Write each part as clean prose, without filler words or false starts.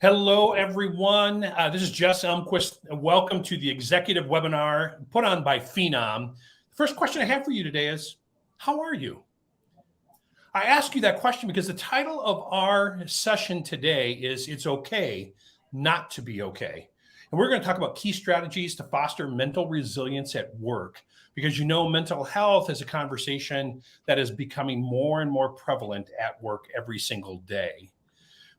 Hello, everyone. This is Jess Elmquist. Welcome to the executive webinar put on by Phenom. The first question I have for you today is, how are you? I ask you that question because the title of our session today is It's Okay Not to Be Okay. And we're going to talk about key strategies to foster mental resilience at work, because you know mental health is a conversation that is becoming more and more prevalent at work every single day.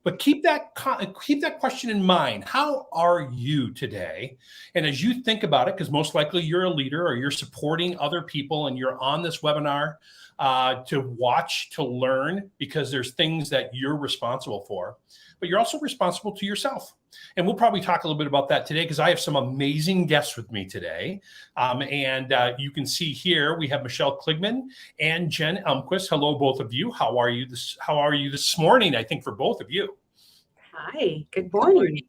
But keep that question in mind. How are you today? And as you think about it, because most likely you're a leader or you're supporting other people and you're on this webinar to watch, to learn, because there's things that you're responsible for, but you're also responsible to yourself. And we'll probably talk a little bit about that today because I have some amazing guests with me today. You can see here we have Michelle Kligman and Jen Elmquist. Hello, both of you. How are you this morning? I think for both of you. Hi, good morning.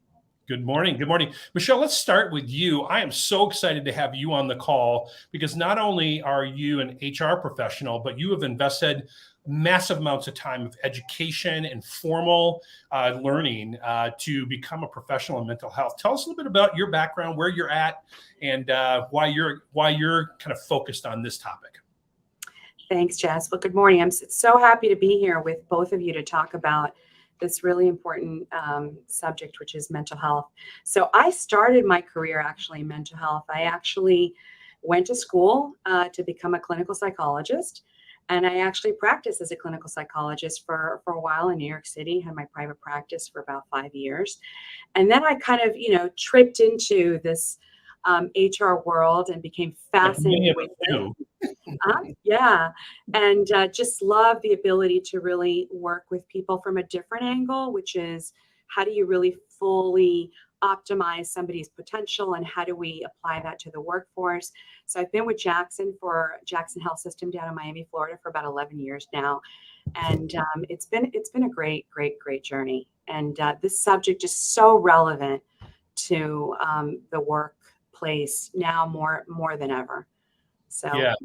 Good morning. Good morning. Michelle, let's start with you. I am so excited to have you on the call because not only are you an HR professional, but you have invested massive amounts of time of education and formal learning to become a professional in mental health. Tell us a little bit about your background, where you're at, and why you're kind of focused on this topic. Thanks, Jess. Well, good morning. I'm so happy to be here with both of you to talk about this really important subject, which is mental health. So I started my career actually in mental health. I actually went to school to become a clinical psychologist. And I actually practiced as a clinical psychologist for a while in New York City, had my private practice for about 5 years. And then I kind of, tripped into this HR world and became fascinated with it. Yeah. And just love the ability to really work with people from a different angle, which is how do you really fully optimize somebody's potential and how do we apply that to the workforce? So I've been with Jackson Health System down in Miami, Florida for about 11 years now. And it's been a great journey. And this subject is so relevant to the workplace now more than ever. So yeah.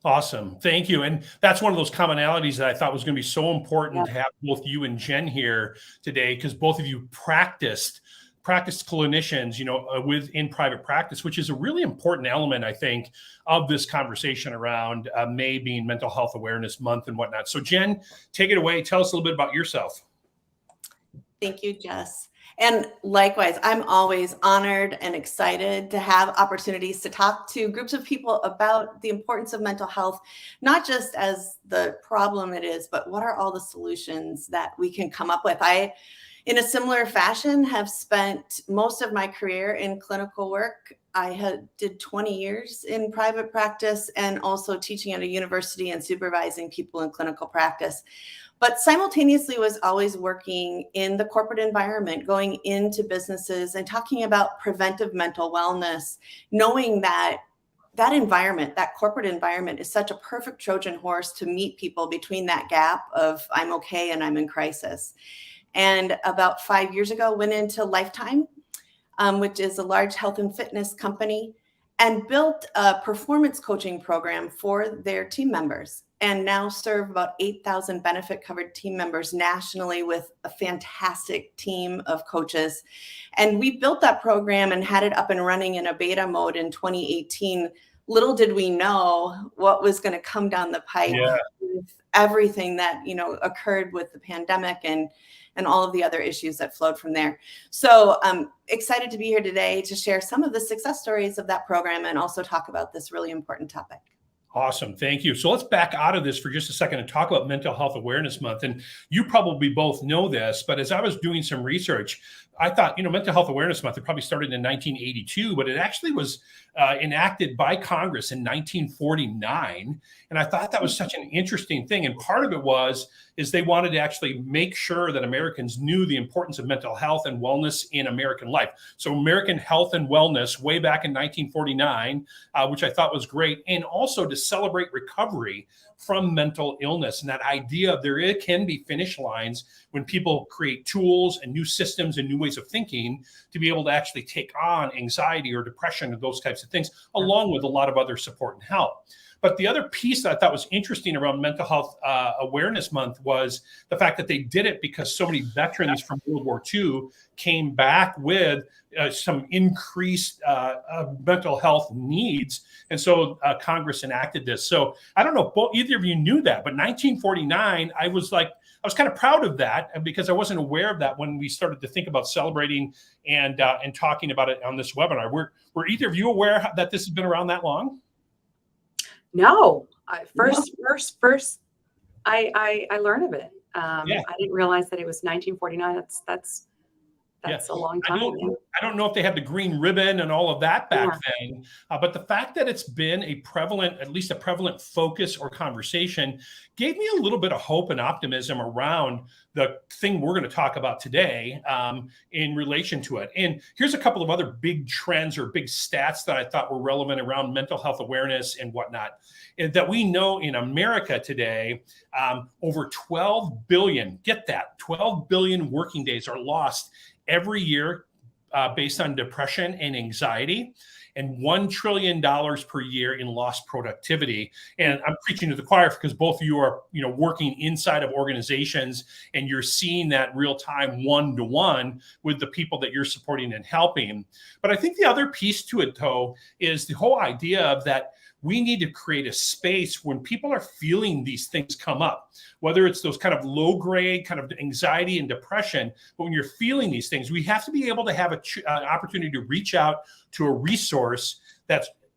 Awesome. Thank you. And that's one of those commonalities that I thought was going to be so important to have both you and Jen here today, because both of you practiced clinicians, within private practice, which is a really important element, I think, of this conversation around May being Mental Health Awareness Month and whatnot. So Jen, take it away. Tell us a little bit about yourself. Thank you, Jess. And likewise, I'm always honored and excited to have opportunities to talk to groups of people about the importance of mental health, not just as the problem it is, but what are all the solutions that we can come up with. I, in a similar fashion, have spent most of my career in clinical work. I did 20 years in private practice and also teaching at a university and supervising people in clinical practice. But simultaneously was always working in the corporate environment, going into businesses and talking about preventive mental wellness, knowing that environment, that corporate environment, is such a perfect Trojan horse to meet people between that gap of I'm okay and I'm in crisis. And about 5 years ago, went into Lifetime, which is a large health and fitness company, and built a performance coaching program for their team members, and now serve about 8,000 benefit covered team members nationally with a fantastic team of coaches. And we built that program and had it up and running in a beta mode in 2018. Little did we know what was going to come down the pipe with everything that, occurred with the pandemic and all of the other issues that flowed from there. So I'm excited to be here today to share some of the success stories of that program and also talk about this really important topic. Awesome. Thank you. So let's back out of this for just a second and talk about Mental Health Awareness Month. And you probably both know this, but as I was doing some research, I thought, Mental Health Awareness Month, it probably started in 1982, but it actually was enacted by Congress in 1949. And I thought that was such an interesting thing. And part of it is they wanted to actually make sure that Americans knew the importance of mental health and wellness in American life. So American health and wellness way back in 1949, which I thought was great. And also to celebrate recovery from mental illness and that idea of there can be finish lines when people create tools and new systems and new ways of thinking to be able to actually take on anxiety or depression and those types of things, along with a lot of other support and help. But the other piece that I thought was interesting around Mental Health Awareness Month was the fact that they did it because so many veterans from World War II came back with some increased mental health needs. And so Congress enacted this. So I don't know if either of you knew that, but 1949, I was kind of proud of that because I wasn't aware of that when we started to think about celebrating and talking about it on this webinar. Were either of you aware that this has been around that long? No, first I learned of it. I didn't realize that it was 1949. That's a long time. I don't know if they had the green ribbon and all of that back then, but the fact that it's been at least a prevalent focus or conversation gave me a little bit of hope and optimism around the thing we're going to talk about today in relation to it. And here's a couple of other big trends or big stats that I thought were relevant around mental health awareness and whatnot. And that we know in America today, over 12 billion, get that, 12 billion working days are lost every year based on depression and anxiety, and $1 trillion per year in lost productivity. And I'm preaching to the choir because both of you are, working inside of organizations, and you're seeing that real time one-to-one with the people that you're supporting and helping. But I think the other piece to it, though, is the whole idea of that we need to create a space when people are feeling these things come up, whether it's those kind of low grade kind of anxiety and depression. But when you're feeling these things, we have to be able to have an opportunity to reach out to a resource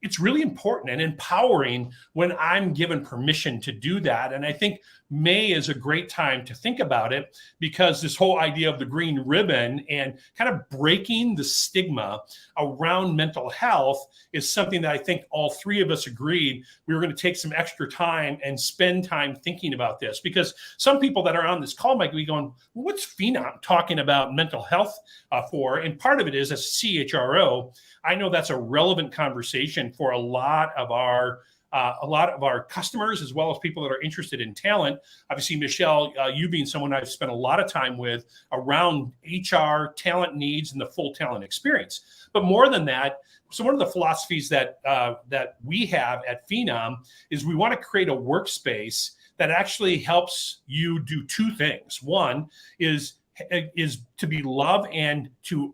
it's really important and empowering when I'm given permission to do that. And I think May is a great time to think about it, because this whole idea of the green ribbon and kind of breaking the stigma around mental health is something that I think all three of us agreed we were going to take some extra time and spend time thinking about this. Because some people that are on this call might be going, well, what's Phenom talking about mental health for? And part of it is, as CHRO, I know that's a relevant conversation for a lot of our customers, as well as people that are interested in talent. Obviously, Michelle, you being someone I've spent a lot of time with around HR, talent needs, and the full talent experience. But more than that, so one of the philosophies that we have at Phenom is we want to create a workspace that actually helps you do two things. One is to be loved and to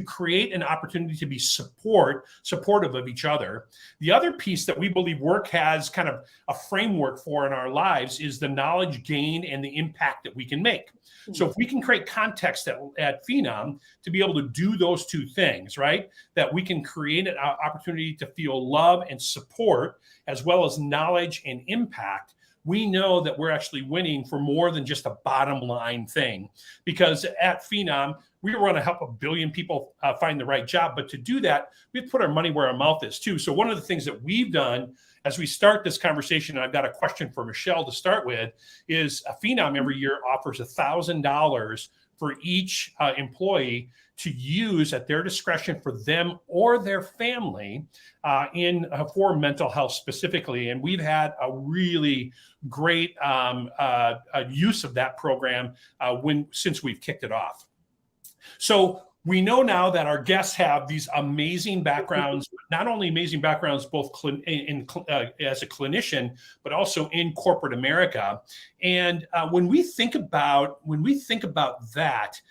create an opportunity to be supportive of each other. The other piece that we believe work has kind of a framework for in our lives is the knowledge gain and the impact that we can make. So if we can create context at Phenom to be able to do those two things, right? That we can create an opportunity to feel love and support, as well as knowledge and impact, we know that we're actually winning for more than just a bottom line thing. Because at Phenom, we want to help 1 billion people find the right job. But to do that, we have to put our money where our mouth is too. So one of the things that we've done as we start this conversation, and I've got a question for Michelle to start with, is Phenom every year offers $1,000 for each employee to use at their discretion for them or their family for mental health specifically. And we've had a really great use of that program since we've kicked it off. So we know now that our guests have these amazing backgrounds, not only amazing backgrounds both as a clinician, but also in corporate America. And when we think about that,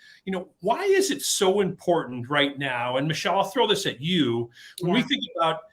why is it so important right now? And Michelle, I'll throw this at you. When we think about,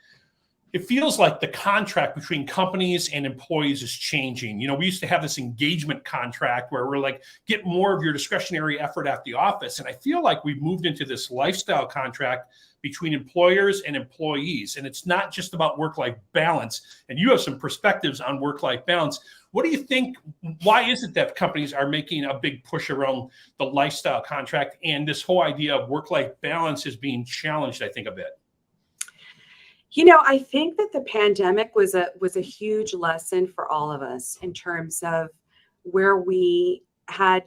it feels like the contract between companies and employees is changing. We used to have this engagement contract where we're like, get more of your discretionary effort at the office. And I feel like we've moved into this lifestyle contract between employers and employees. And it's not just about work-life balance. And you have some perspectives on work-life balance. What do you think? Why is it that companies are making a big push around the lifestyle contract, and this whole idea of work-life balance is being challenged, I think, a bit? I think that the pandemic was a huge lesson for all of us in terms of where we had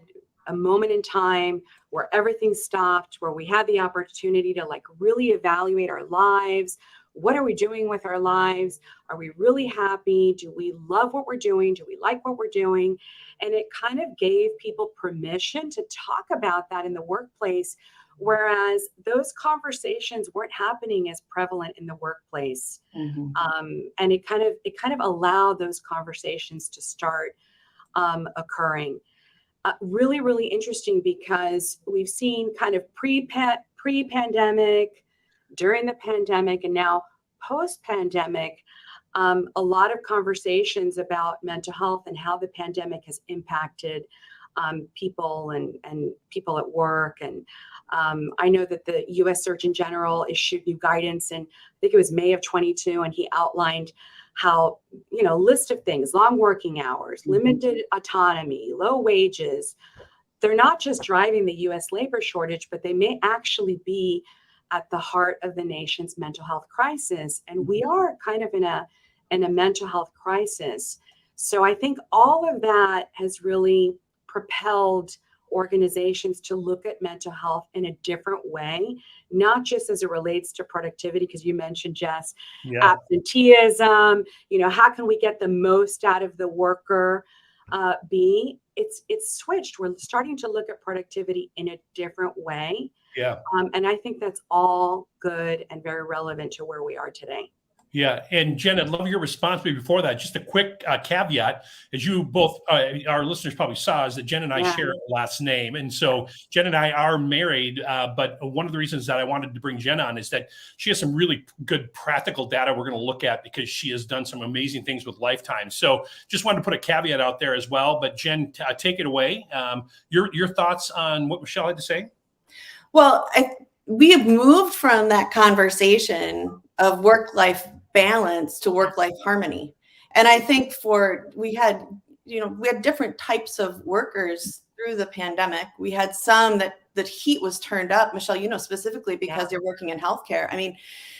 a moment in time where everything stopped, where we had the opportunity to really evaluate our lives. What are we doing with our lives? Are we really happy? Do we love what we're doing? Do we like what we're doing? And it kind of gave people permission to talk about that in the workplace whereas those conversations weren't happening as prevalent in the workplace. And it kind of allowed those conversations to start occurring. Really, really interesting, because we've seen kind of pre-pandemic, during the pandemic, and now post-pandemic, a lot of conversations about mental health and how the pandemic has impacted people and people at work. And I know that the U.S. Surgeon General issued new guidance in, I think it was May of 22, and he outlined how, list of things: long working hours, limited autonomy, low wages. They're not just driving the U.S. labor shortage, but they may actually be at the heart of the nation's mental health crisis. And we are kind of in a mental health crisis. So I think all of that has really propelled organizations to look at mental health in a different way, not just as it relates to productivity, because you mentioned, Jess, absenteeism, how can we get the most out of the worker bee? It's switched. We're starting to look at productivity in a different way. And I think that's all good and very relevant to where we are today. Yeah. And Jen, I'd love your response. But before that, just a quick caveat, as you both, our listeners probably saw, is that Jen and I share a last name. And so Jen and I are married. But one of the reasons that I wanted to bring Jen on is that she has some really good practical data we're going to look at, because she has done some amazing things with Lifetime. So just wanted to put a caveat out there as well. But Jen, take it away. Your thoughts on what Michelle had to say? Well, we have moved from that conversation of work-life balance to work-life harmony. And I think we had different types of workers through the pandemic. We had some that the heat was turned up, Michelle, specifically because you're working in healthcare. I mean,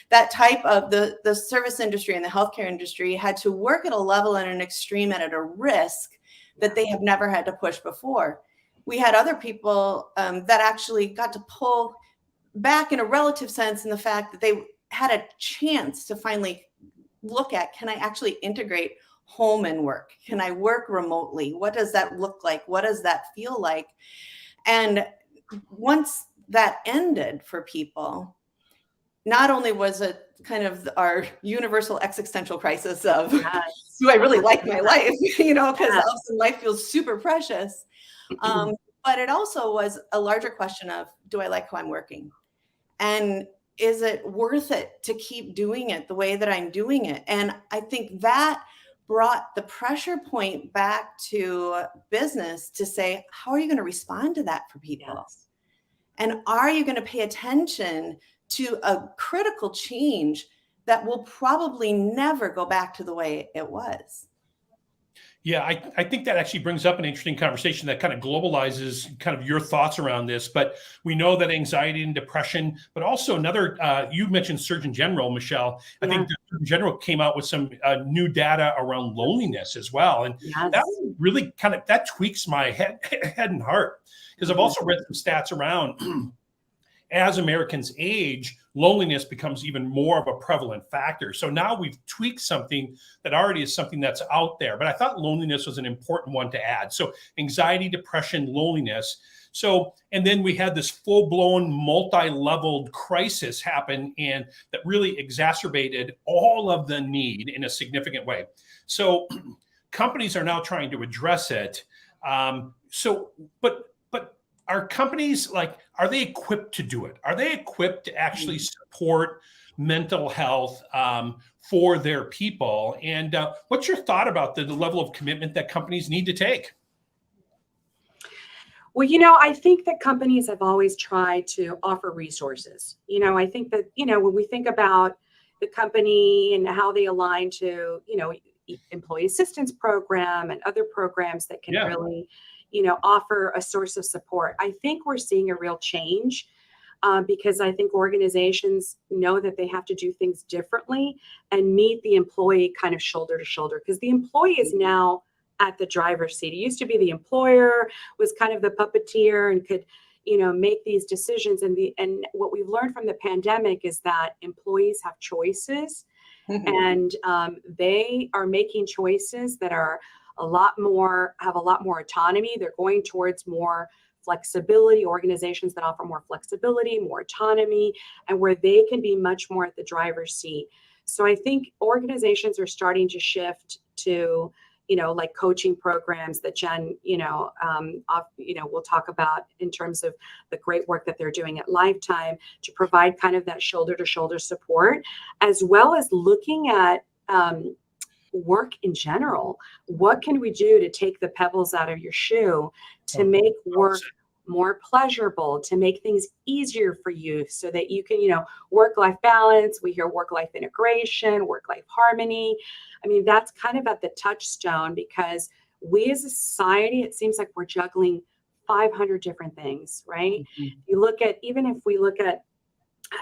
that type of the service industry and the healthcare industry had to work at a level and an extreme and at a risk that they have never had to push before. We had other people that actually got to pull back in a relative sense, in the fact that they had a chance to finally look at, can I actually integrate home and work? Can I work remotely? What does that look like? What does that feel like? And once that ended for people, not only was it kind of our universal existential crisis of, do I really like my life? Because often life feels super precious. But it also was a larger question of, do I like how I'm working? And is it worth it to keep doing it the way that I'm doing it? And I think that brought the pressure point back to business to say, how are you going to respond to that for people? And are you going to pay attention to a critical change that will probably never go back to the way it was? Yeah, I think that actually brings up an interesting conversation that kind of globalizes kind of your thoughts around this. But we know that anxiety and depression, but also another, you mentioned Surgeon General, Michelle. I think the Surgeon General came out with some new data around loneliness as well. And that really that tweaks my head and heart, because I've also read some stats around as Americans age, loneliness becomes even more of a prevalent factor. So now we've tweaked something that already is something that's out there. But I thought loneliness was an important one to add. So anxiety, depression, loneliness. So, and then we had this full-blown multi-leveled crisis happen, and that really exacerbated all of the need in a significant way. So companies are now trying to address it. But are companies are they equipped to do it? Are they equipped to actually support mental health for their people? And what's your thought about the level of commitment that companies need to take? Well, I think that companies have always tried to offer resources. I think that, when we think about the company and how they align to, employee assistance program and other programs that can really offer a source of support. I think we're seeing a real change because I think organizations know that they have to do things differently and meet the employee kind of shoulder to shoulder, because the employee is now at the driver's seat. It used to be the employer was kind of the puppeteer and could, make these decisions. And what we've learned from the pandemic is that employees have choices, and they are making choices that are have a lot more autonomy. They're going towards more flexibility, organizations that offer more flexibility, more autonomy, and where they can be much more at the driver's seat. So I think organizations are starting to shift to, like coaching programs that Jen, we'll talk about in terms of the great work that they're doing at Lifetime to provide kind of that shoulder to shoulder support, as well as looking at work in general. What can we do to take the pebbles out of your shoe to make work more pleasurable, to make things easier for you so that you can, work-life balance. We hear work-life integration, work-life harmony. I mean, that's kind of at the touchstone, because we as a society, it seems like we're juggling 500 different things, right? Mm-hmm. Even if we look at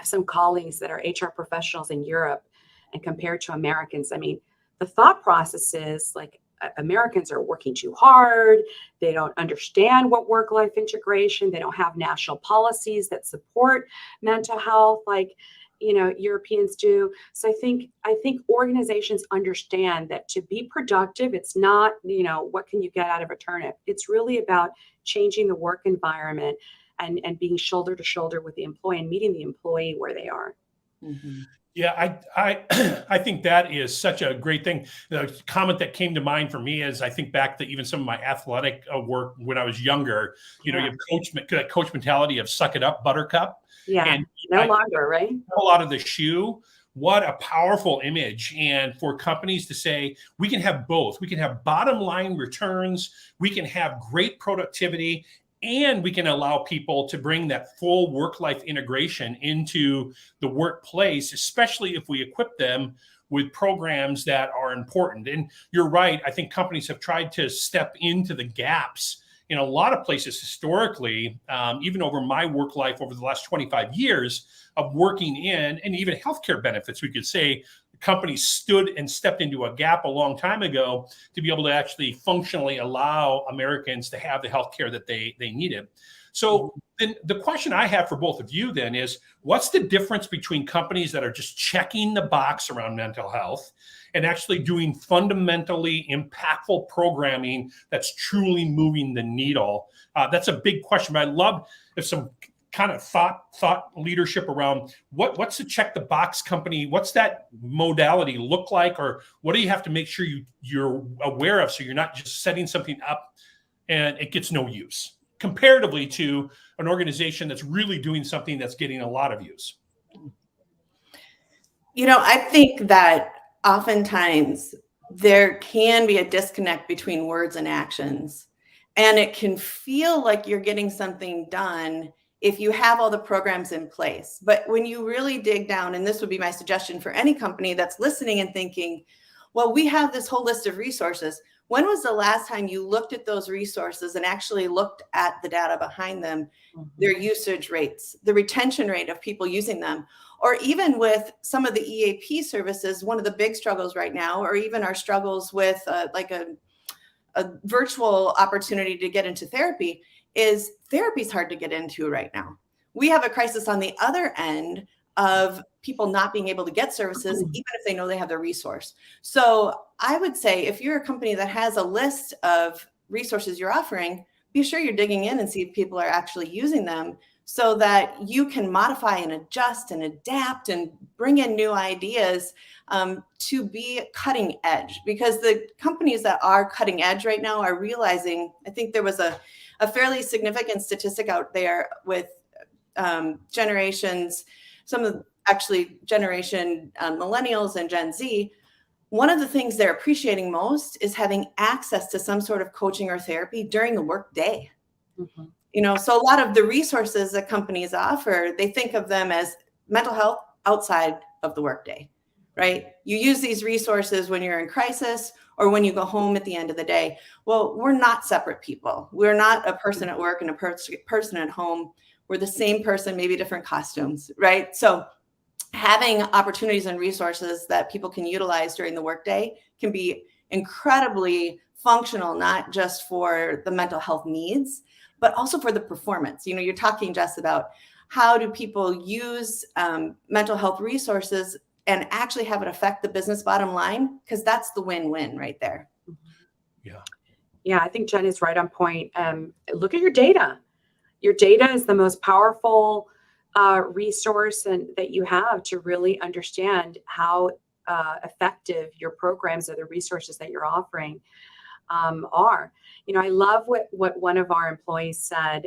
some colleagues that are HR professionals in Europe and compared to Americans, I mean, the thought process is like, Americans are working too hard. They don't understand what work-life integration. They don't have national policies that support mental health like, Europeans do. So I think organizations understand that to be productive, it's not, what can you get out of a turnip? It's really about changing the work environment and being shoulder to shoulder with the employee and meeting the employee where they are. Mm-hmm. Yeah, I think that is such a great thing. The comment that came to mind for me is I think back to even some of my athletic work when I was younger. You have coach mentality of suck it up, buttercup. Yeah, and no longer, right? A lot of the shoe. What a powerful image. And for companies to say, we can have both. We can have bottom line returns. We can have great productivity. And we can allow people to bring that full work-life integration into the workplace, especially if we equip them with programs that are important. And you're right. I think companies have tried to step into the gaps in a lot of places historically, even over my work life over the last 25 years of working in, and even healthcare benefits, we could say companies stood and stepped into a gap a long time ago to be able to actually functionally allow Americans to have the healthcare that they needed. So then the question I have for both of you then is, what's the difference between companies that are just checking the box around mental health and actually doing fundamentally impactful programming that's truly moving the needle? That's a big question, but I'd love if some kind of thought leadership around what's the check the box company, what's that modality look like, or what do you have to make sure you're aware of so you're not just setting something up and it gets no use comparatively to an organization that's really doing something that's getting a lot of use? I think that oftentimes there can be a disconnect between words and actions, and it can feel like you're getting something done if you have all the programs in place. But when you really dig down, and this would be my suggestion for any company that's listening and thinking, well, we have this whole list of resources. When was the last time you looked at those resources and actually looked at the data behind them, their usage rates, the retention rate of people using them? Or even with some of the EAP services, one of the big struggles right now, or even our struggles with like a virtual opportunity to get into therapy, is therapy is hard to get into right now. We have a crisis on the other end of people not being able to get services, even if they know they have the resource. So I would say if you're a company that has a list of resources you're offering, be sure you're digging in and see if people are actually using them so that you can modify and adjust and adapt and bring in new ideas to be cutting edge. Because the companies that are cutting edge right now are realizing, I think there was a fairly significant statistic out there with generations, some of actually generation millennials and Gen Z. One of the things they're appreciating most is having access to some sort of coaching or therapy during the work day. Mm-hmm. So a lot of the resources that companies offer, they think of them as mental health outside of the workday, right? You use these resources when you're in crisis or when you go home at the end of the day. Well, we're not separate people. We're not a person at work and a person at home. We're the same person, maybe different costumes, right? So having opportunities and resources that people can utilize during the workday can be incredibly functional, not just for the mental health needs, but also for the performance. You're talking, Jess, about how do people use mental health resources and actually have it affect the business bottom line, because that's the win-win right there. Yeah, I think Jen is right on point. Look at your data. your data is the most powerful resource that you have to really understand how effective your programs or the resources that you're offering are. I love what one of our employees said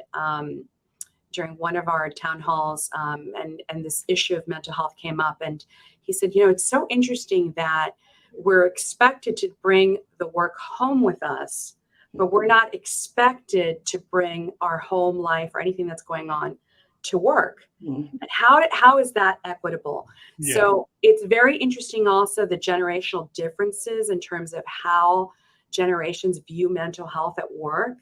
during one of our town halls, and this issue of mental health came up, and he said, it's so interesting that we're expected to bring the work home with us, but we're not expected to bring our home life or anything that's going on to work. And how is that equitable? Yeah. So it's very interesting also the generational differences in terms of how generations view mental health at work.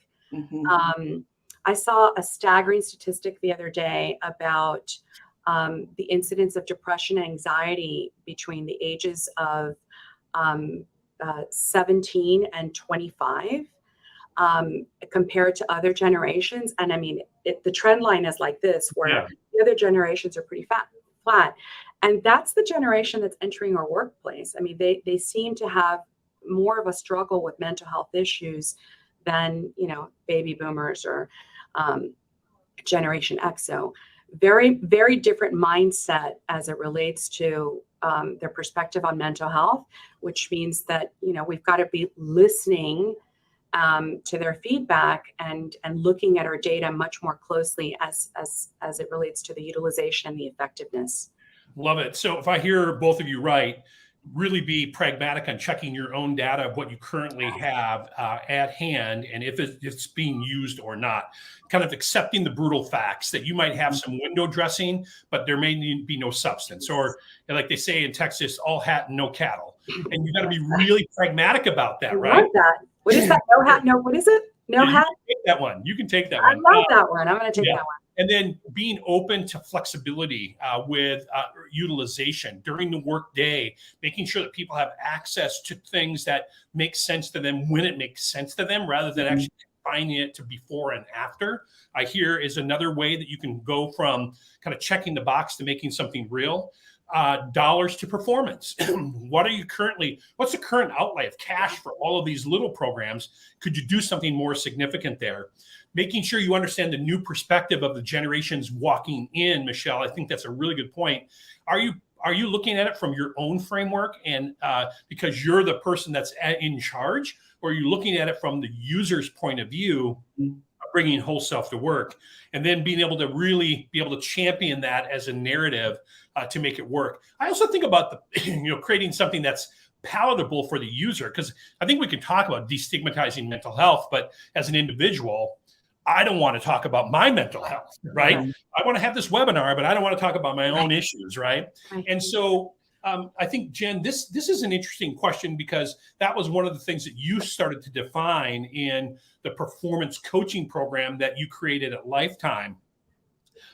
I saw a staggering statistic the other day about the incidence of depression and anxiety between the ages of 17 and 25 compared to other generations. And I mean, the trend line is like this, where the other generations are pretty flat. And that's the generation that's entering our workplace. I mean, they seem to have more of a struggle with mental health issues than, baby boomers or Generation X. So very, very different mindset as it relates to their perspective on mental health, which means that, we've got to be listening to their feedback and looking at our data much more closely as it relates to the utilization and the effectiveness. Love it. So if I hear both of you right, really be pragmatic on checking your own data of what you currently have at hand and if it's being used or not. Kind of accepting the brutal facts that you might have some window dressing, but there may be no substance. Or like they say in Texas, all hat and no cattle. And you got to be really pragmatic about that, right? I love that. What is that? No hat, no, what is it? No hat? You can take that one. You can take that I one. love that one. I'm going to take that one. And then being open to flexibility with utilization during the work day, making sure that people have access to things that make sense to them when it makes sense to them, rather than actually confining it to before and after. I hear is another way that you can go from kind of checking the box to making something real. Dollars to performance. What's the current outlay of cash for all of these little programs? Could you do something more significant there? Making sure you understand the new perspective of the generations walking in, Michelle, I think that's a really good point. Are you looking at it from your own framework and because you're the person that's in charge, or are you looking at it from the user's point of view, bringing whole self to work, and then being able to really be able to champion that as a narrative to make it work? I also think about creating something that's palatable for the user, because I think we can talk about destigmatizing mental health, but as an individual, I don't want to talk about my mental health, right? I want to have this webinar, but I don't want to talk about my own issues, right? And so I think, Jen, this is an interesting question, because that was one of the things that you started to define in the performance coaching program that you created at Lifetime.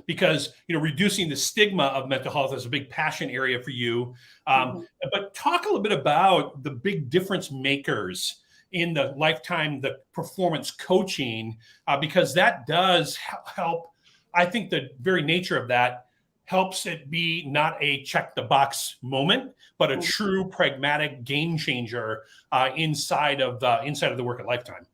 Because reducing the stigma of mental health is a big passion area for you. But talk a little bit about the big difference makers in the Lifetime, the performance coaching, because that does help. I think the very nature of that helps it be not a check the box moment, but a true pragmatic game changer inside of the work at Lifetime.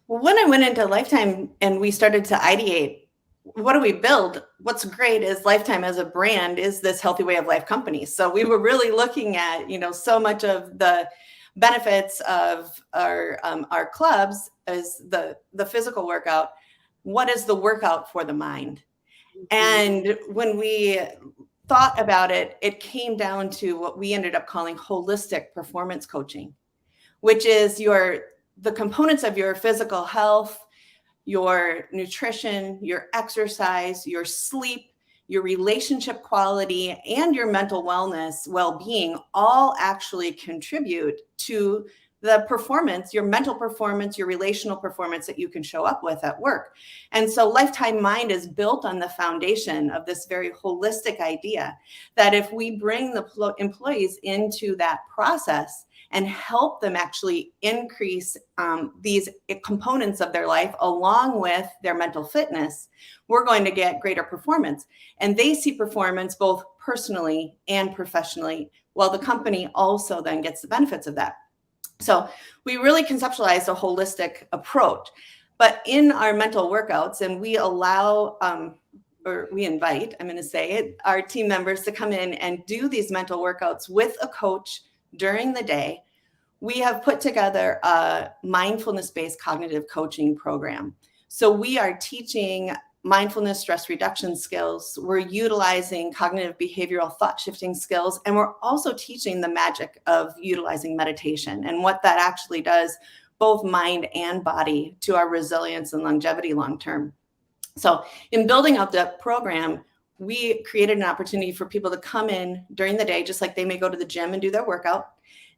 Well, when I went into Lifetime and we started to ideate, what do we build? What's great is Lifetime as a brand is this healthy way of life company. So we were really looking at, so much of the benefits of our clubs as the physical workout. What is the workout for the mind? And when we thought about it, it came down to what we ended up calling holistic performance coaching, which is the components of your physical health, your nutrition, your exercise, your sleep, your relationship quality, and your mental wellness, well-being all actually contribute to the performance, your mental performance, your relational performance that you can show up with at work. And so Lifetime Mind is built on the foundation of this very holistic idea that if we bring the employees into that process and help them actually increase these components of their life along with their mental fitness, we're going to get greater performance. And they see performance both personally and professionally, while the company also then gets the benefits of that. So we really conceptualize a holistic approach. But in our mental workouts, and we allow, or we invite, I'm going to say it, our team members to come in and do these mental workouts with a coach during the day. We have put together a mindfulness-based cognitive coaching program. So we are teaching mindfulness, stress reduction skills. We're utilizing cognitive behavioral thought shifting skills. And we're also teaching the magic of utilizing meditation and what that actually does, both mind and body, to our resilience and longevity long-term. So in building out that program, we created an opportunity for people to come in during the day, just like they may go to the gym and do their workout.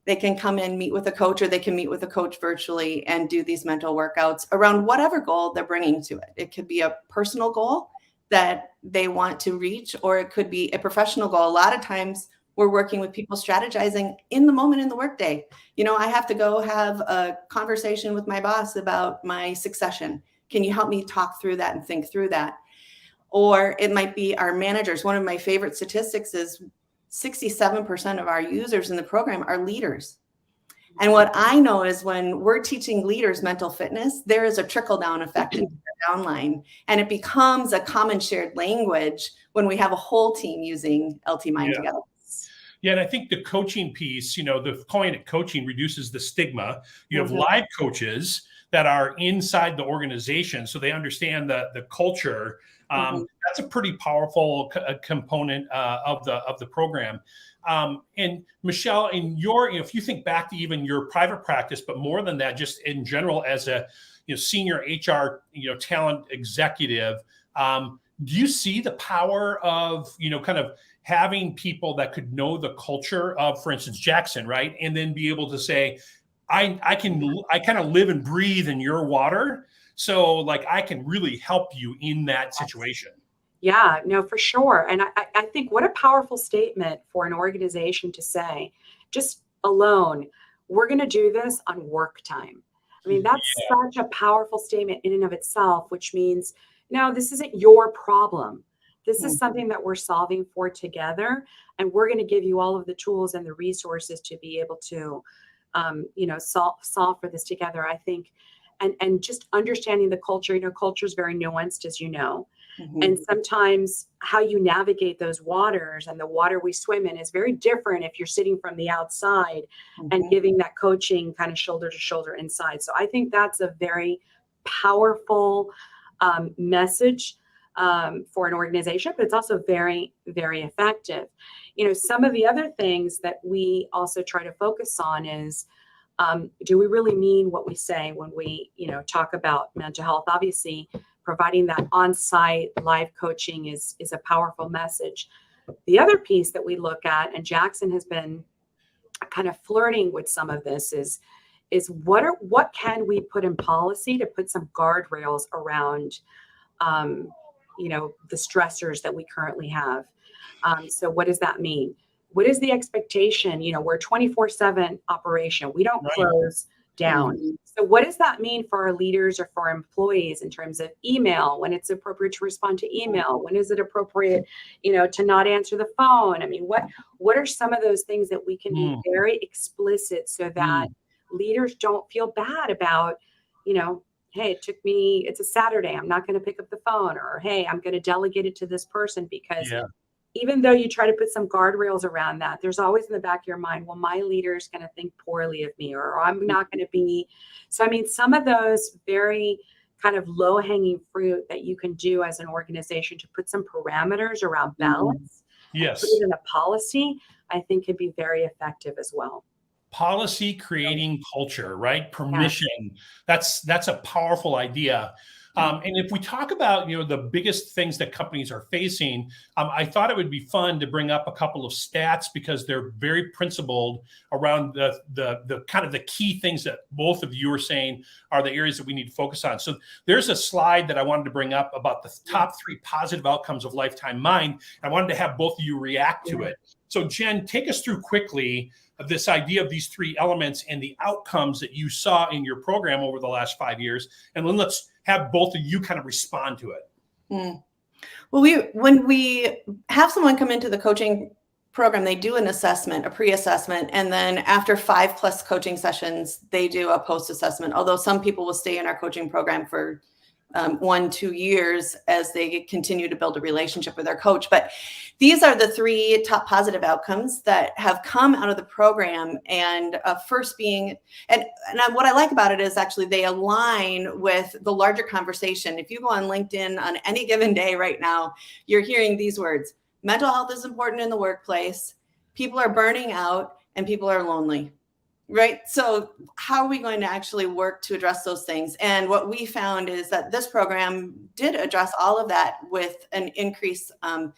They can come in, meet with a coach, or they can meet with a coach virtually and do these mental workouts around whatever goal they're bringing to it. It could be a personal goal that they want to reach, or it could be a professional goal. A lot of times we're working with people strategizing in the moment in the workday. You know, I have to go have a conversation with my boss about my succession. Can you help me talk through that and think through that? Or it might be our managers. One of my favorite statistics is 67% of our users in the program are leaders. And what I know is when we're teaching leaders mental fitness, there is a trickle-down effect into the downline, and it becomes a common shared language when we have a whole team using LT Mind together. Yeah, and I think the coaching piece, you know, the calling it coaching reduces the stigma. You have live coaches that are inside the organization, so they understand the culture. That's a pretty powerful component of the program. And Michelle, in your, if you think back to even your private practice, but more than that, just in general as a senior HR talent executive, do you see the power of kind of having people that could know the culture of, for instance, Jackson, right, and then be able to say, I kind of live and breathe in your water. So like I can really help you in that situation. Yeah, no, for sure. And I think what a powerful statement for an organization to say, just alone, we're going to do this on work time. I mean, that's such a powerful statement in and of itself, which means, no, this isn't your problem. This is something that we're solving for together. And we're going to give you all of the tools and the resources to be able to, solve for this together. I think, and just understanding the culture, culture is very nuanced, as you know. And sometimes how you navigate those waters and the water we swim in is very different if you're sitting from the outside and giving that coaching kind of shoulder to shoulder inside. So I think that's a very powerful message for an organization, but it's also very, very effective. Some of the other things that we also try to focus on is, do we really mean what we say when we, talk about mental health? Obviously, providing that on-site live coaching is a powerful message. The other piece that we look at, and Jackson has been kind of flirting with some of this, is what can we put in policy to put some guardrails around, the stressors that we currently have. So what does that mean? What is the expectation? We're a 24/7 operation. We don't close down. So what does that mean for our leaders or for our employees in terms of email, when it's appropriate to respond to email? When is it appropriate, to not answer the phone? I mean, what are some of those things that we can be very explicit so that leaders don't feel bad about, hey, it's a Saturday, I'm not going to pick up the phone, or, hey, I'm going to delegate it to this person, because even though you try to put some guardrails around that, there's always in the back of your mind, well, my leader's going to think poorly of me, or I'm not going to be. So, I mean, some of those very kind of low hanging fruit that you can do as an organization to put some parameters around balance, put it in a policy, I think could be very effective as well. Policy creating culture, right? Permission. That's a powerful idea. And if we talk about, the biggest things that companies are facing, I thought it would be fun to bring up a couple of stats, because they're very principled around the kind of the key things that both of you are saying are the areas that we need to focus on. So there's a slide that I wanted to bring up about the top 3 positive outcomes of Lifetime Mind. I wanted to have both of you react to it. So Jen, take us through quickly of this idea of these 3 elements and the outcomes that you saw in your program over the last 5 years. And then let's have both of you kind of respond to it. Well, when we have someone come into the coaching program, they do an assessment, a pre-assessment, and then after 5+ coaching sessions, they do a post-assessment. Although some people will stay in our coaching program for 1-2 years as they continue to build a relationship with their coach. But these are the 3 top positive outcomes that have come out of the program. And first being, and what I like about it is actually they align with the larger conversation. If you go on LinkedIn on any given day right now, you're hearing these words: mental health is important in the workplace, people are burning out, and people are lonely. Right. So how are we going to actually work to address those things? And what we found is that this program did address all of that with an increase in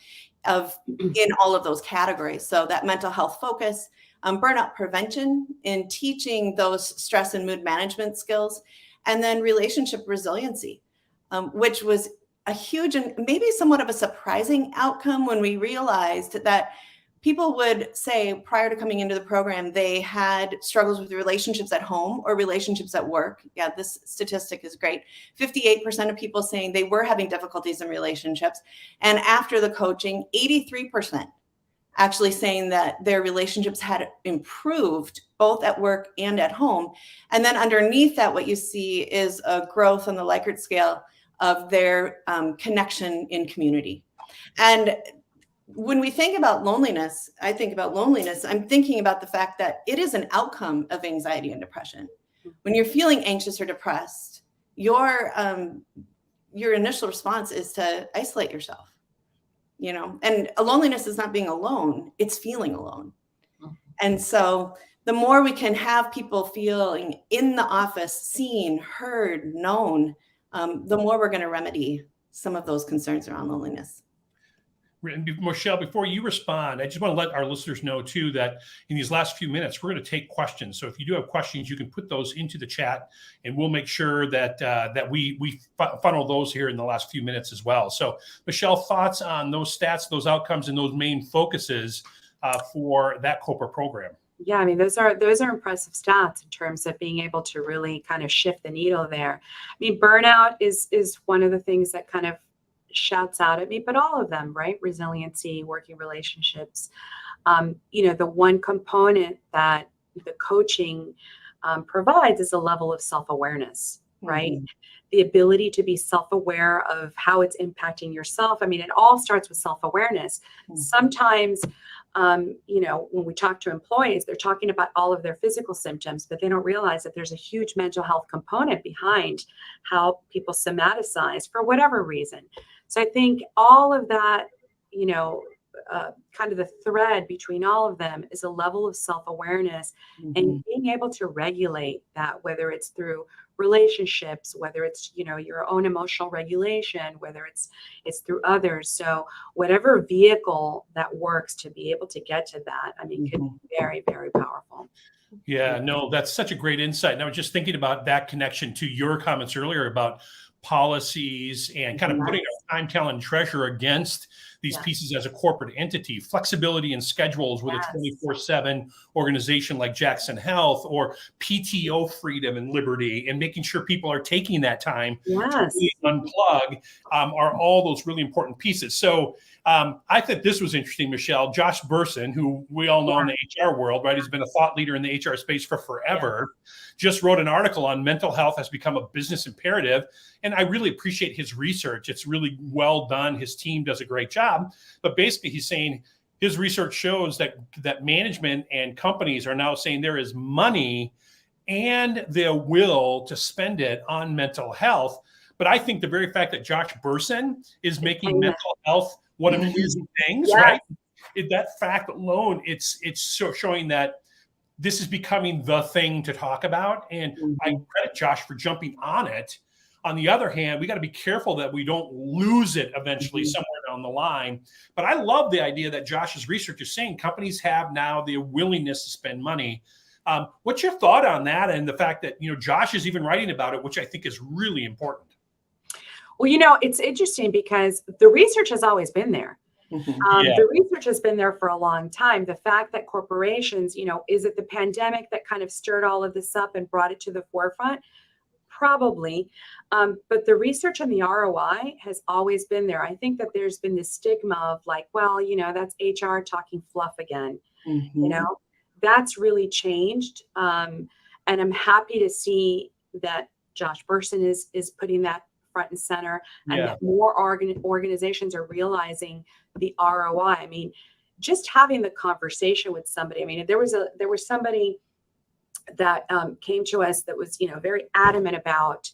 all of those categories. So that mental health focus, burnout prevention, in teaching those stress and mood management skills, and then relationship resiliency, which was a huge and maybe somewhat of a surprising outcome when we realized that people would say prior to coming into the program, they had struggles with relationships at home or relationships at work. Yeah, this statistic is great. 58% of people saying they were having difficulties in relationships. And after the coaching, 83% actually saying that their relationships had improved both at work and at home. And then underneath that, what you see is a growth on the Likert scale of their connection in community. And when we think about loneliness, I think about loneliness, I'm thinking about the fact that it is an outcome of anxiety and depression. When you're feeling anxious or depressed, your initial response is to isolate yourself, and loneliness is not being alone, it's feeling alone. And so the more we can have people feeling in the office, seen, heard, known, the more we're going to remedy some of those concerns around loneliness. Michelle, before you respond, I just want to let our listeners know too that in these last few minutes, we're going to take questions. So if you do have questions, you can put those into the chat, and we'll make sure that we funnel those here in the last few minutes as well. So Michelle, thoughts on those stats, those outcomes, and those main focuses for that COPRA program? Yeah, I mean, those are impressive stats in terms of being able to really kind of shift the needle there. I mean, burnout is one of the things that kind of shouts out at me, but all of them, right? Resiliency, working relationships. The one component that the coaching provides is a level of self-awareness, right? Mm-hmm. The ability to be self-aware of how it's impacting yourself. I mean, it all starts with self-awareness. Mm-hmm. Sometimes, when we talk to employees, they're talking about all of their physical symptoms, but they don't realize that there's a huge mental health component behind how people somaticize for whatever reason. So I think all of that, kind of the thread between all of them is a level of self-awareness. Mm-hmm. And being able to regulate that, whether it's through relationships, whether it's, your own emotional regulation, whether it's through others. So whatever vehicle that works to be able to get to that, I mean, could be very, very powerful. Yeah, no, that's such a great insight. And I was just thinking about that connection to your comments earlier about policies and kind of putting our time, talent, and treasure against these pieces as a corporate entity, flexibility in schedules with a 24/7 organization like Jackson Health, or PTO freedom and liberty, and making sure people are taking that time to really unplug, are all those really important pieces. So I think this was interesting, Michelle. Josh Burson, who we all know in the HR world, right? He's been a thought leader in the HR space for forever. Just wrote an article on mental health has become a business imperative. And I really appreciate his research. It's really well done. His team does a great job. But basically, he's saying his research shows that management and companies are now saying there is money and the will to spend it on mental health. But I think the very fact that Josh Burson is making mental health one of his things, right? That fact alone, it's showing that this is becoming the thing to talk about. And I credit Josh for jumping on it. On the other hand, we got to be careful that we don't lose it eventually somewhere down the line. But I love the idea that Josh's research is saying companies have now the willingness to spend money. What's your thought on that? And the fact that, Josh is even writing about it, which I think is really important. Well, it's interesting because the research has always been there. The research has been there for a long time. The fact that corporations, is it the pandemic that kind of stirred all of this up and brought it to the forefront? Probably. But the research on the ROI has always been there. I think that there's been this stigma of like, well, that's HR talking fluff again. That's really changed. And I'm happy to see that Josh Burson is putting that front and center, and that more organizations are realizing the ROI. I mean, just having the conversation with somebody. I mean, there was somebody that came to us that was, very adamant about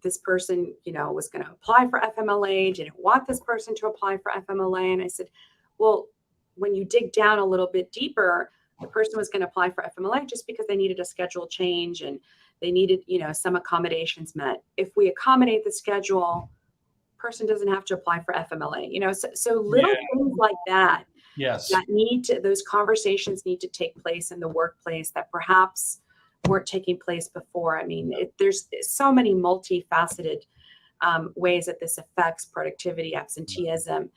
this person, was going to apply for FMLA, didn't want this person to apply for FMLA. And I said, well, when you dig down a little bit deeper, the person was going to apply for FMLA just because they needed a schedule change and they needed, some accommodations met. If we accommodate the schedule, person doesn't have to apply for FMLA, so little things like that. Yes. That those conversations need to take place in the workplace that perhaps weren't taking place before. I mean, there's so many multifaceted ways that this affects productivity, absenteeism.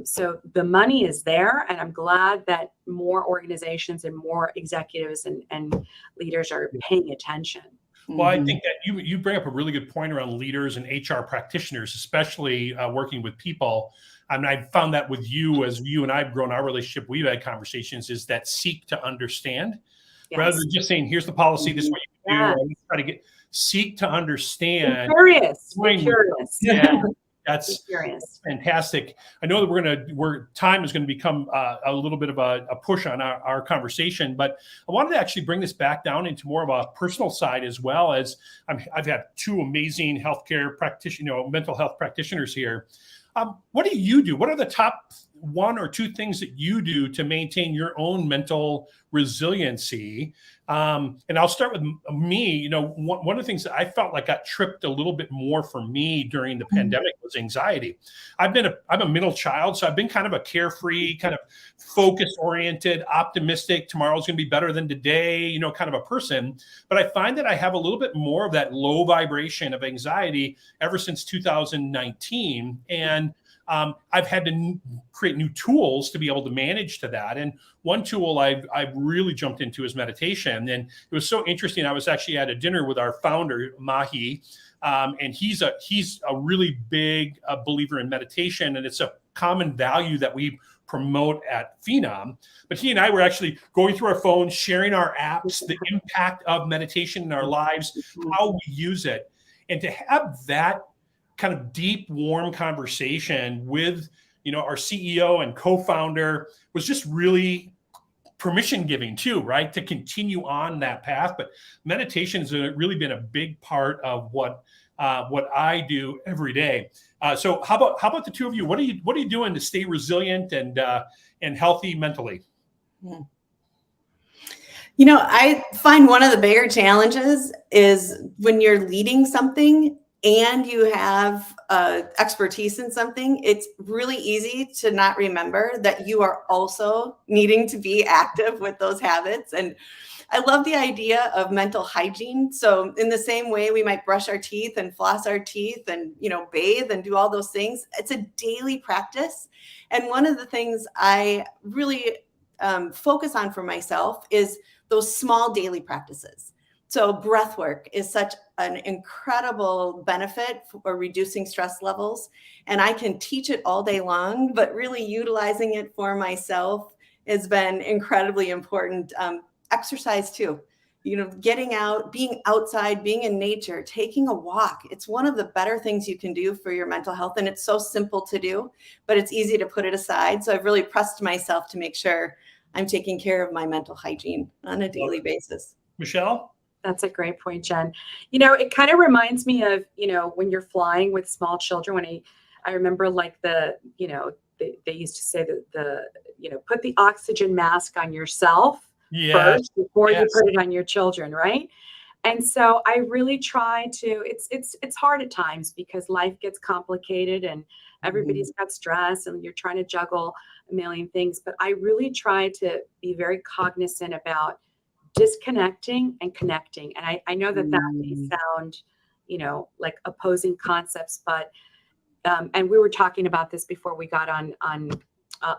So the money is there, and I'm glad that more organizations and more executives and leaders are paying attention. Well, I think that you bring up a really good point around leaders and HR practitioners, especially working with people. I mean, I found that with you, as you and I've grown our relationship, we've had conversations, is that seek to understand rather than just saying, here's the policy, this is what you can do. And try to seek to understand. Be curious. Yeah. That's fantastic. I know that time is going to become a little bit of a push on our conversation, but I wanted to actually bring this back down into more of a personal side, as well as I've had two amazing healthcare practitioners, mental health practitioners here. What do you do? What are the top one or two things that you do to maintain your own mental resiliency? And I'll start with me. One of the things that I felt like got tripped a little bit more for me during the pandemic was anxiety. I'm a middle child, so I've been kind of a carefree, kind of focus-oriented, optimistic, tomorrow's going to be better than today, kind of a person. But I find that I have a little bit more of that low vibration of anxiety ever since 2019. And I've had to create new tools to be able to manage to that. And one tool I've really jumped into is meditation. And it was so interesting. I was actually at a dinner with our founder, Mahi, and he's a really big believer in meditation. And it's a common value that we promote at Phenom. But he and I were actually going through our phones, sharing our apps, the impact of meditation in our lives, how we use it. And to have that kind of deep, warm conversation with, our CEO and co-founder was just really permission giving too, right? To continue on that path. But meditation has really been a big part of what I do every day. So how about the two of you? What are you doing to stay resilient and healthy mentally? I find one of the bigger challenges is when you're leading something and you have expertise in something, it's really easy to not remember that you are also needing to be active with those habits. And I love the idea of mental hygiene. So in the same way we might brush our teeth and floss our teeth and, bathe and do all those things, it's a daily practice. And one of the things I really focus on for myself is those small daily practices. So breath work is such an incredible benefit for reducing stress levels. And I can teach it all day long, but really utilizing it for myself has been incredibly important. Exercise too, getting out, being outside, being in nature, taking a walk. It's one of the better things you can do for your mental health. And it's so simple to do, but it's easy to put it aside. So I've really pressed myself to make sure I'm taking care of my mental hygiene on a daily basis. Michelle? That's a great point, Jen. It kind of reminds me of, when you're flying with small children, when I remember like they used to say that put the oxygen mask on yourself first before you put it on your children, right? And so I really try to, it's hard at times because life gets complicated and everybody's got stress and you're trying to juggle a million things, but I really try to be very cognizant about disconnecting and connecting. And I know that may sound, like opposing concepts, but, and we were talking about this before we got on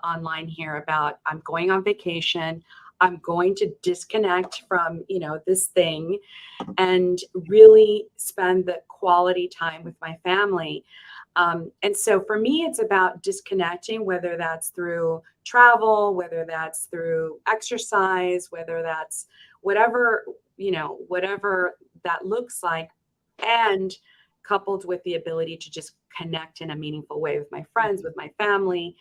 online here about, I'm going on vacation. I'm going to disconnect from, this thing and really spend the quality time with my family. And so for me, it's about disconnecting, whether that's through travel, whether that's through exercise, whether that's whatever that looks like, and coupled with the ability to just connect in a meaningful way with my friends, with my family,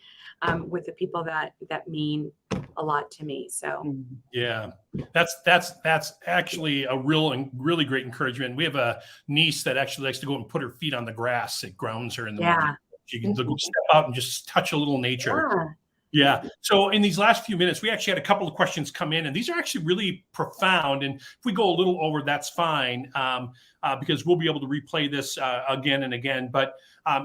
with the people that mean a lot to me. So yeah, that's actually a really great encouragement. We have a niece that actually likes to go and put her feet on the grass. It grounds her in the morning. She can step out and just touch a little nature. Yeah. So in these last few minutes, we actually had a couple of questions come in, and these are actually really profound. And if we go a little over, that's fine, because we'll be able to replay this again and again. But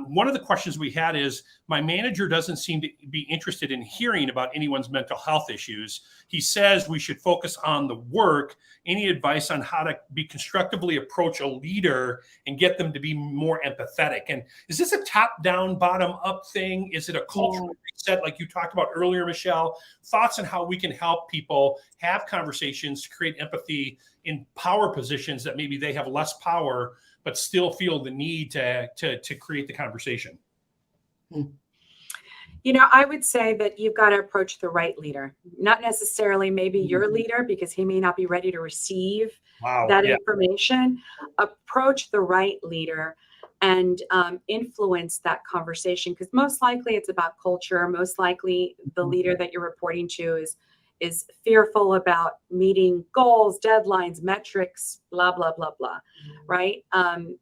one of the questions we had is, my manager doesn't seem to be interested in hearing about anyone's mental health issues. He says we should focus on the work. Any advice on how to be constructively approach a leader and get them to be more empathetic? And is this a top-down, bottom-up thing? Is it a cultural reset like you talked about earlier, Michelle? Thoughts on how we can help people have conversations to create empathy in power positions that maybe they have less power, but still feel the need to create the conversation? I would say that you've got to approach the right leader, not necessarily maybe your leader, because he may not be ready to receive that information. Approach the right leader and influence that conversation, because most likely it's about culture. Most likely the leader that you're reporting to is fearful about meeting goals, deadlines, metrics, blah, blah, blah, blah, right? And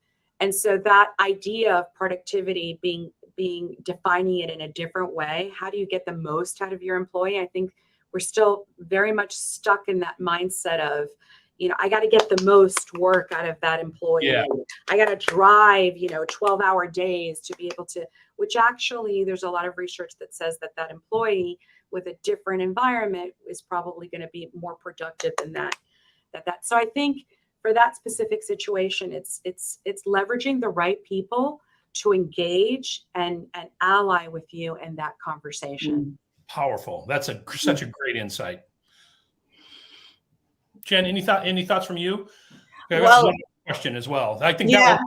so that idea of productivity being defining it in a different way. How do you get the most out of your employee? I think we're still very much stuck in that mindset of, I got to get the most work out of that employee. Yeah. I got to drive, 12-hour days to be able to, which actually there's a lot of research that says that employee with a different environment is probably going to be more productive than that. So I think for that specific situation, it's leveraging the right people to engage and ally with you in that conversation. Powerful. That's such a great insight. Jen, any thoughts from you? Well, one question as well. I think that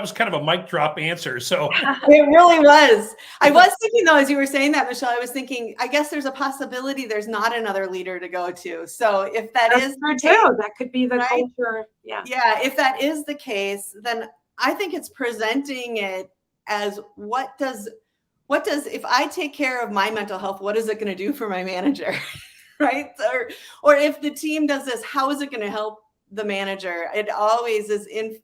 was kind of a mic drop answer. So it really was. I was thinking though, as you were saying that, Michelle, I was thinking, I guess there's a possibility there's not another leader to go to. So if that's is the case, that could be the culture. Yeah. Yeah. If that is the case, then I think it's presenting it as what does, if I take care of my mental health, what is it going to do for my manager? Right. Or if the team does this, how is it going to help the manager? It always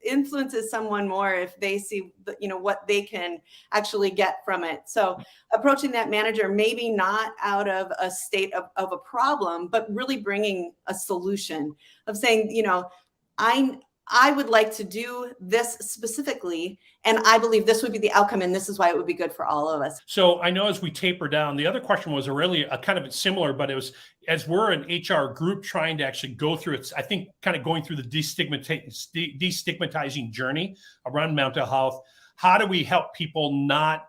influences someone more if they see, what they can actually get from it. So approaching that manager, maybe not out of a state of a problem, but really bringing a solution of saying, I would like to do this specifically, and I believe this would be the outcome, and this is why it would be good for all of us. So I know as we taper down, the other question was really a kind of similar, but it was, as we're an HR group trying to actually go through it, I think kind of going through the destigmatizing journey around mental health, how do we help people not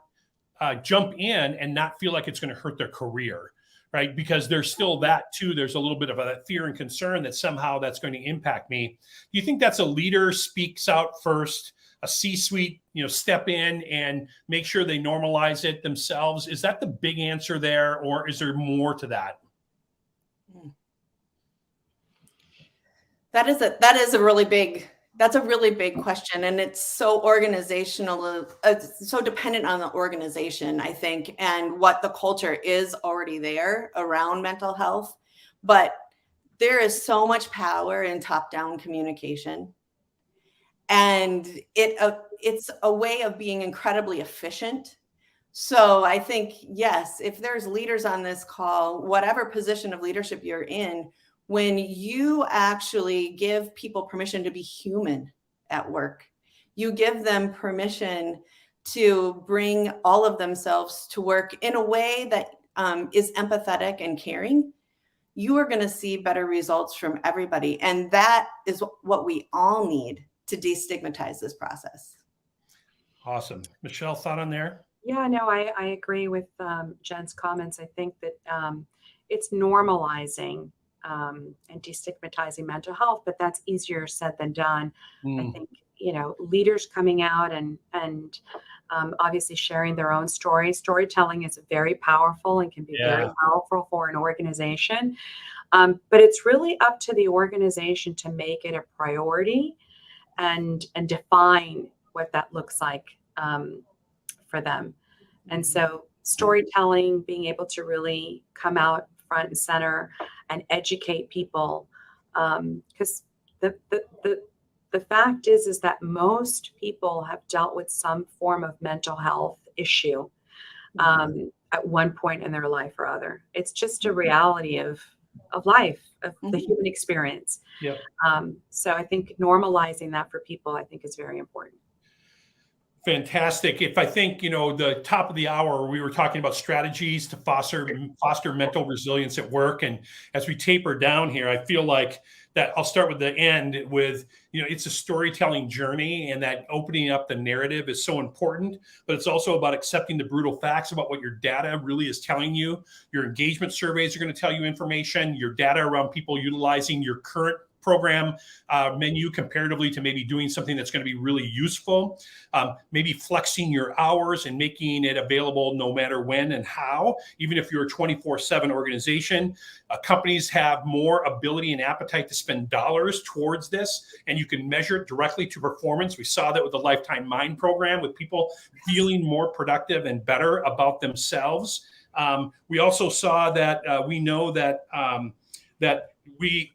jump in and not feel like it's going to hurt their career? Right? Because there's still that too. There's a little bit of a fear and concern that somehow that's going to impact me. Do you think that's a leader speaks out first, a C-suite, step in and make sure they normalize it themselves? Is that the big answer there, or is there more to that? That's a really big question. And it's so organizational, so dependent on the organization, I think, and what the culture is already there around mental health. But there is so much power in top-down communication. And it's a way of being incredibly efficient. So I think, yes, if there's leaders on this call, whatever position of leadership you're in, when you actually give people permission to be human at work, you give them permission to bring all of themselves to work in a way that is empathetic and caring, you are going to see better results from everybody. And that is what we all need to destigmatize this process. Awesome. Michelle, thought on there? Yeah, no, I agree with Jen's comments. I think that it's normalizing and destigmatizing mental health, but that's easier said than done. I Mm. think, leaders coming out and obviously sharing their own stories. Storytelling is very powerful and can be very Yeah. powerful for an organization. But it's really up to the organization to make it a priority and define what that looks like for them. And so storytelling, being able to really come out front and center and educate people, because the fact is that most people have dealt with some form of mental health issue at one point in their life or other. It's just a reality of life, of the human experience. Yep. So I think normalizing that for people, I think, is very important. Fantastic. If I think, the top of the hour, we were talking about strategies to foster mental resilience at work. And as we taper down here, I feel like that I'll start with the end with, it's a storytelling journey, and that opening up the narrative is so important, but it's also about accepting the brutal facts about what your data really is telling you. Your engagement surveys are going to tell you information, your data around people utilizing your current program menu comparatively to maybe doing something that's going to be really useful, maybe flexing your hours and making it available no matter when and how, even if you're a 24/7 organization. Companies have more ability and appetite to spend dollars towards this, and you can measure it directly to performance. We saw that with the Lifetime Mind program, with people feeling more productive and better about themselves. We also saw that we know that we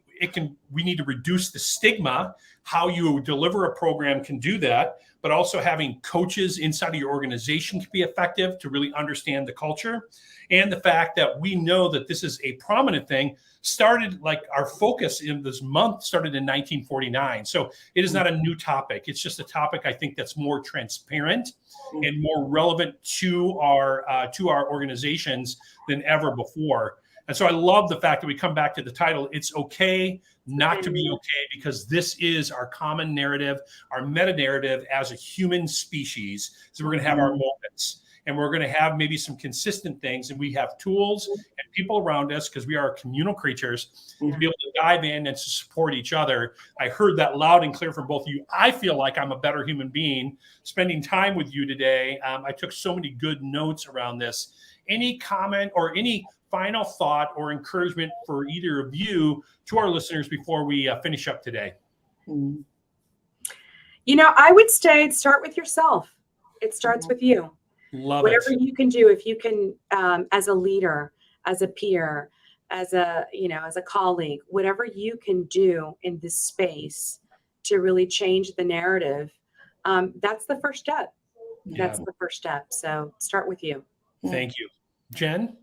need to reduce the stigma. How you deliver a program can do that, but also having coaches inside of your organization can be effective to really understand the culture. And the fact that we know that this is a prominent thing started, like our focus in this month started in 1949. So it is not a new topic. It's just a topic, I think, that's more transparent and more relevant to our organizations than ever before. And so I love the fact that we come back to the title, It's Okay Not to Be Okay, because this is our common narrative, our meta narrative as a human species. So we're going to have our moments, and we're going to have maybe some consistent things, and we have tools and people around us, because we are communal creatures, to be able to dive in and to support each other. I heard that loud and clear from both of you. I feel like I'm a better human being spending time with you today. I took so many good notes around this. Any comment or any final thought or encouragement for either of you to our listeners before we finish up today? I would say start with yourself. It starts with you. Love Whatever it. you can do, if you can, as a leader, as a peer, as a colleague, whatever you can do in this space to really change the narrative, that's the first step. That's the first step. So start with you. Thank you. Jen?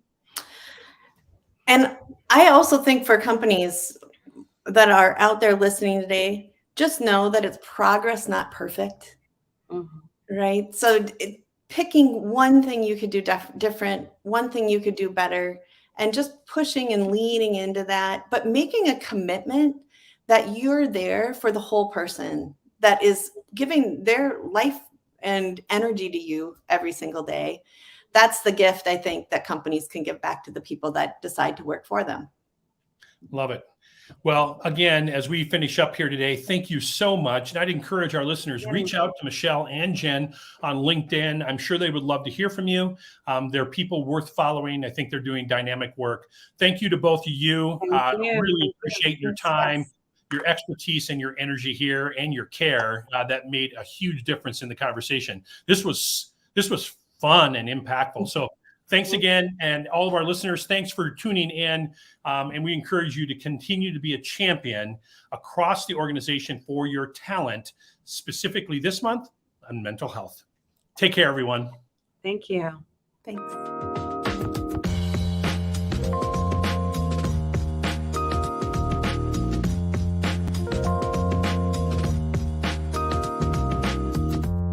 And I also think for companies that are out there listening today, just know that it's progress, not perfect, right? So picking one thing you could do different, one thing you could do better, and just pushing and leaning into that, but making a commitment that you're there for the whole person that is giving their life and energy to you every single day. That's the gift, I think, that companies can give back to the people that decide to work for them. Love it. Well, again, as we finish up here today, thank you so much. And I'd encourage our listeners, reach out to Michelle and Jen on LinkedIn. I'm sure they would love to hear from you. They're people worth following. I think they're doing dynamic work. Thank you to both of you. Really appreciate your time, your expertise, and your energy here, and your care. That made a huge difference in the conversation. This was fun and impactful. So thanks again. And all of our listeners, thanks for tuning in. And we encourage you to continue to be a champion across the organization for your talent, specifically this month on mental health. Take care, everyone. Thank you. Thanks.